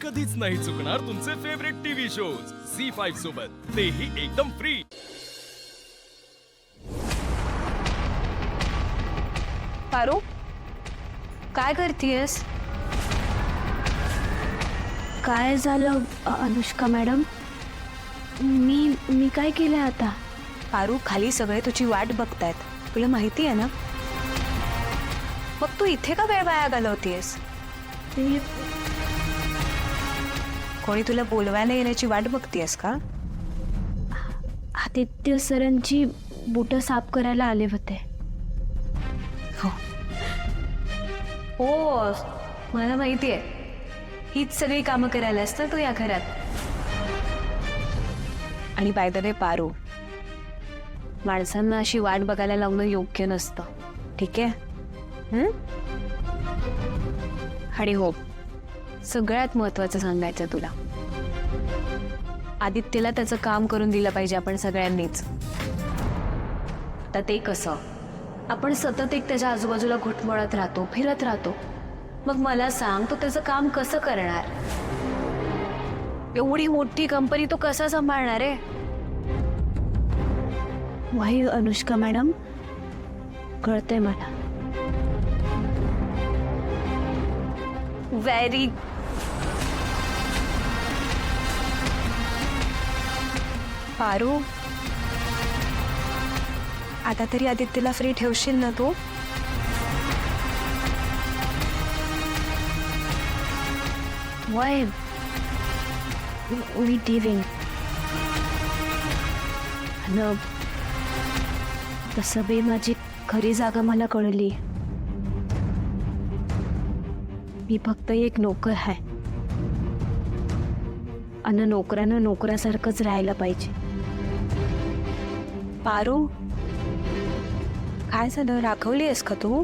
कधीच नाही चुकणार तुमचे फेवरेट टीव्ही शोज झी5 सोबत, तेही एकदम फ्री। पारू, काय करतेयस? काय झालं अनुष्का मॅडम? मी काय केलं आता? पारू, खाली सगळे तुझी वाट बघतायत, तुला माहिती आहे ना? मग तू इथे का वेळ वाया घालवतेस? कोणी तुला बोलवायला येण्याची वाट बघतेस का? आदित्य सरांची बुटं साफ करायला आले होते। हो हो, मला माहिती आहे, हीच सगळी कामं करायलास ना तू या घरात। आणि बाय द वे पारू, माणसांना अशी वाट बघायला लावणं योग्य नसतं, ठीक आहे? आणि हो, सगळ्यात महत्वाचं सांगायचं तुला, आदित्यला त्याचं काम करून दिलं पाहिजे आपण सगळ्यांनीच। आता ते कसं, आपण सतत एक त्याच्या आजूबाजूला घुटमळत राहतो, फिरत राहतो, मग मला सांग, तो त्याचं काम कसं करणार? एवढी मोठी कंपनी तो कसा सांभाळणार आहे? वाई अनुष्का मॅडम, कळतंय मला। व्हेरी पारू, आता तरी आदित्यला फ्री ठेवशील ना तू? वाय मी टिव्हिंग न तसं बी माझी खरी जागा मला कळली। मी फक्त एक नोकर आहे, आणि नोकरानं नोकरासारखंच राहायला पाहिजे। पारू, काय झालं, राखवली आहेस का तू?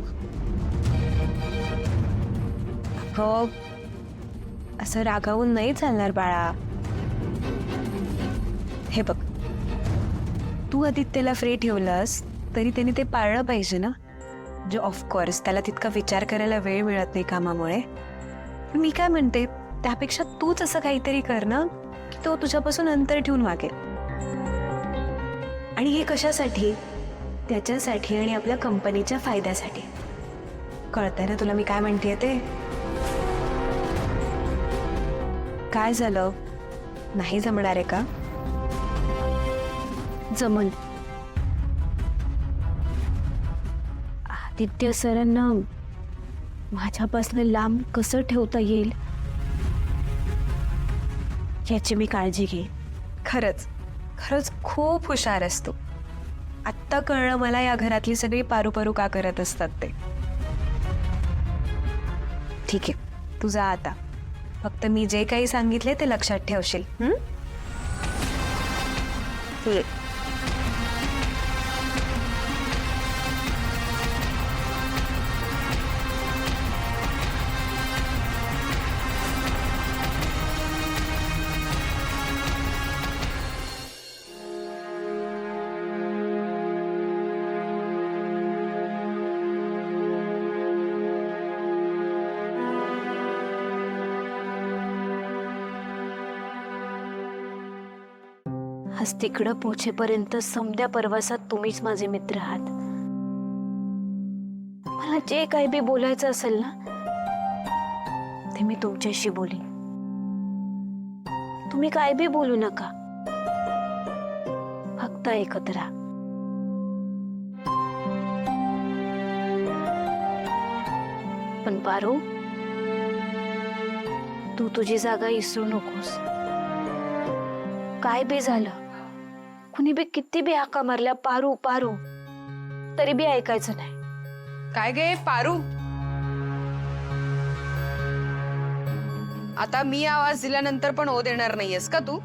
हो, असं रागावून नाही चालणार बाळा। हे बघ, तू आदित्यला फ्री ठेवलंस तरी त्याने ते पाळलं पाहिजे ना? म्हणजे ऑफकोर्स त्याला तितका विचार करायला वेळ मिळत नाही कामामुळे, पण मी काय म्हणते, त्यापेक्षा तूच असं काहीतरी कर ना की तो तुझ्यापासून अंतर ठेवून वागेल। आणि हे कशासाठी? त्याच्यासाठी आणि आपल्या कंपनीच्या फायद्यासाठी। कळतंय ना तुला मी काय म्हणतेय ते? काय झालं, नाही जमणार आहे का? जमल। आदित्य सरांना माझ्यापासून लांब कसं ठेवता येईल याची मी काळजी घेईन। खरंच खरंच खूप हुशार असतो। आत्ता कळलं मला या घरातली सगळी पारू पारू का करत असतात ते। ठीक आहे, तू जा आता, फक्त मी जे काही सांगितले ते लक्षात ठेवशील। आज तिकडं पोहोचेपर्यंत समद्या प्रवासात तुम्हीच माझे मित्र आहात। मला जे काही बी बोलायचं असेल ना, ते मी तुमच्याशी बोलेन। तुम्ही काय बी बोलू नका, फक्त ऐकत राहा। पण पारू, तू तुझी जागा विसरू नकोस। काय बी झालं, कुणी बी किती बी हाका मारल्या पारू पारू, तरी बी ऐकायचं नाही। काय गे पारू, आता मी आवाज दिल्यानंतर पण ओ देणार नाहीयेस का तू?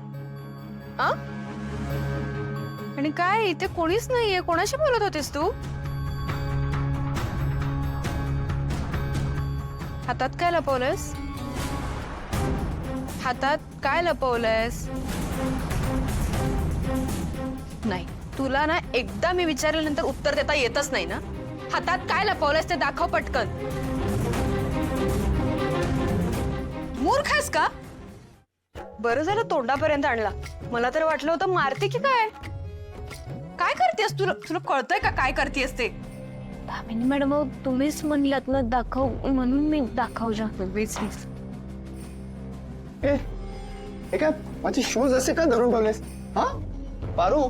आणि काय इथे कोणीच नाहीये, कोणाशी बोलत होतीस तू? हातात काय लपवलंयस? हातात काय लपवलंयस? नाही, तुला ना एकदा मी विचारल्यानंतर उत्तर देता येतच नाही ना? हातात काय लपवलंयस ते दाखव पटकन। मूर्ख आहेस का? बरं झालं तोंडापर्यंत आणला. मला तर वाटलं होतं मारते की काय. काय करतेस? तुला तुला कळतंय का काय करतेस ते? दामिनी मॅडम तुम्हीच म्हणलात ना दाखव, म्हणून मी दाखवजा. ए हे काय माझे शूज असे का धरून ठेवलेस? हा पारू,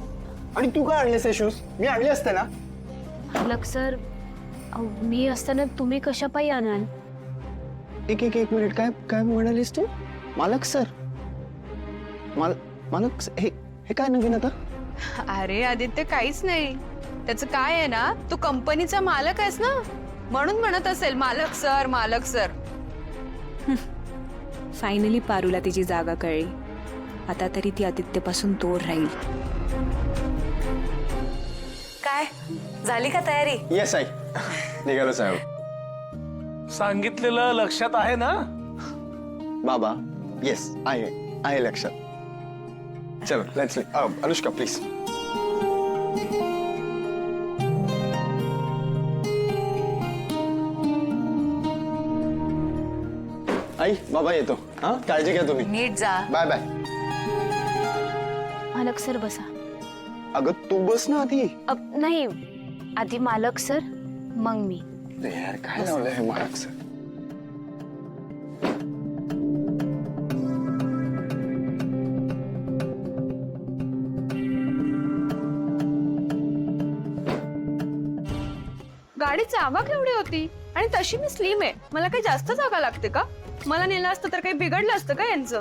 आणि तू काय आणलेस हे शूज? मी आणले असते ना. मालक सर, मी असताना तुम्ही कशा पायी आणाल? एक एक एक मिनिट, काय काय म्हणालीस तू? मालक सर, मालक हे हे काय नवीन आता? अरे आदित्य, काहीच नाही. त्याचं काय आहे ना, तू कंपनीचा मालक आहेस ना, म्हणून म्हणत असेल मालक सर मालक सर. फायनली पारूला तिची जागा कळली. आता तरी ती आदित्यपासून दूर राहील. काय झाली का तयारी? येस आई, निघालो साहेब. सांगितलेलं लक्षात आहे ना? बाबा येस आहे लक्षात. चलो लेट्स अनुष्का प्लीज. आई बाबा येतो. हा काळजी घ्या तुम्ही. नीट जा. Bye bye. मालक सर बसा. अगं तू बस ना आधी. नाही, आधी मालक सर मग मी. अरे यार काय लावलंय हे मालक सर? गाडी जागा केवढी होती, आणि तशी मी स्लिम आहे. मला काही जास्त जागा लागते का? मला नेलं असतं तर काही बिघडलं असतं का यांचं?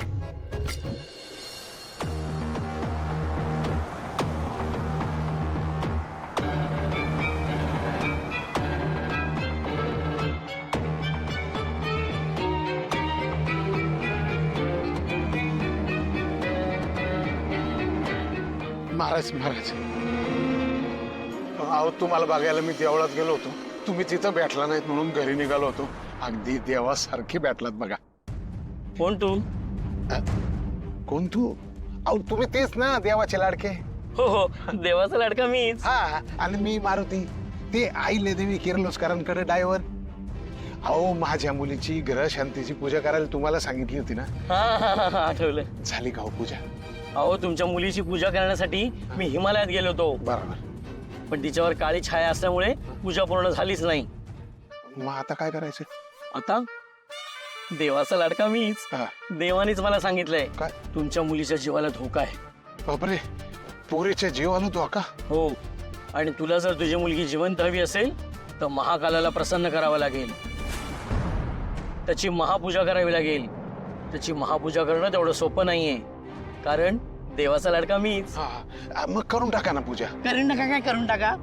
महाराज महाराज, अहो तुम्हाला बघायला मी देवळात गेलो होतो. तुम्ही तिथं भेटला नाहीत म्हणून घरी निघालो होतो. अगदी देवासारखी भेटलात बघा. कोण तू? कोण तू? अहो तुम्ही तेच ना, देवाचे लाडके. हो हो, देवाचा लाडका मीच. हा, आणि मी मारुती, ते आईले देवी किर्लोस्करांकडे ड्रायव्हर. अहो माझ्या मुलीची ग्रह शांतीची पूजा करायला तुम्हाला सांगितली होती ना. हा, आठवलं. झाली का हो पूजा? अहो तुमच्या मुलीची पूजा करण्यासाठी मी हिमालयात गेलो होतो, बरोबर. पण तिच्यावर काळी छाया असल्यामुळे पूजा पूर्ण झालीच नाही. मग आता काय करायचं? आता देवाचा लाडका मीच. हा. देवानेच मला सांगितलंय काय? तुमच्या मुलीच्या जीवाला धोका आहे. बापरे, पोरीच्या जीवाला तो का? हो, आणि तुला जर तुझी मुलगी जिवंत हवी असेल तर महाकालाला प्रसन्न करावं लागेल. त्याची महापूजा करावी लागेल. त्याची महापूजा करणं तेवढं सोपं नाहीये, कारण देवाचा लाडका मीच. हा, मग करून टाका ना पूजा. करून टाका. काय करून टाका?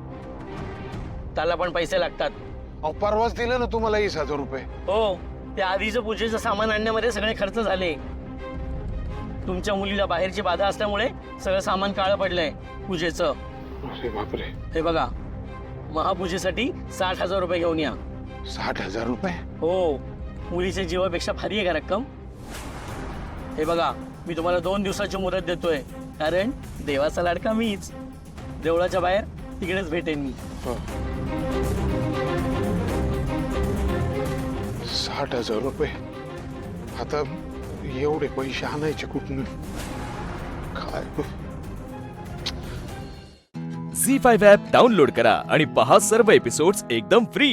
त्याला पण पैसे लागतात. अहो परवाच दिलं ना तुम्हाला 20,000 रुपये. हो, त्या आधीचं पूजेचं सामान आणण्यामध्ये सगळे खर्च झाले. तुमच्या मुलीला बाहेरची बाधा असल्यामुळे सगळं सामान काळं पडलंय पूजेचं. अरे बापरे, हे बघा, महापूजेसाठी 60,000 रुपये घेऊन या. 60,000 रुपये? हो, मुलीच्या जीवापेक्षा भारी आहे का रक्कम? हे बघा, मी तुम्हाला 2 दिवसाची मुदत देतोय, कारण देवाचा लाडका मीच. देवळाच्या बाहेर तिकडेच भेटेन मी. 60,000 रुपये? आता एवढे पैसे आणायचे कुठून? काय झी 5 ॲप डाउनलोड करा आणि पहा सर्व एपिसोड्स एकदम फ्री.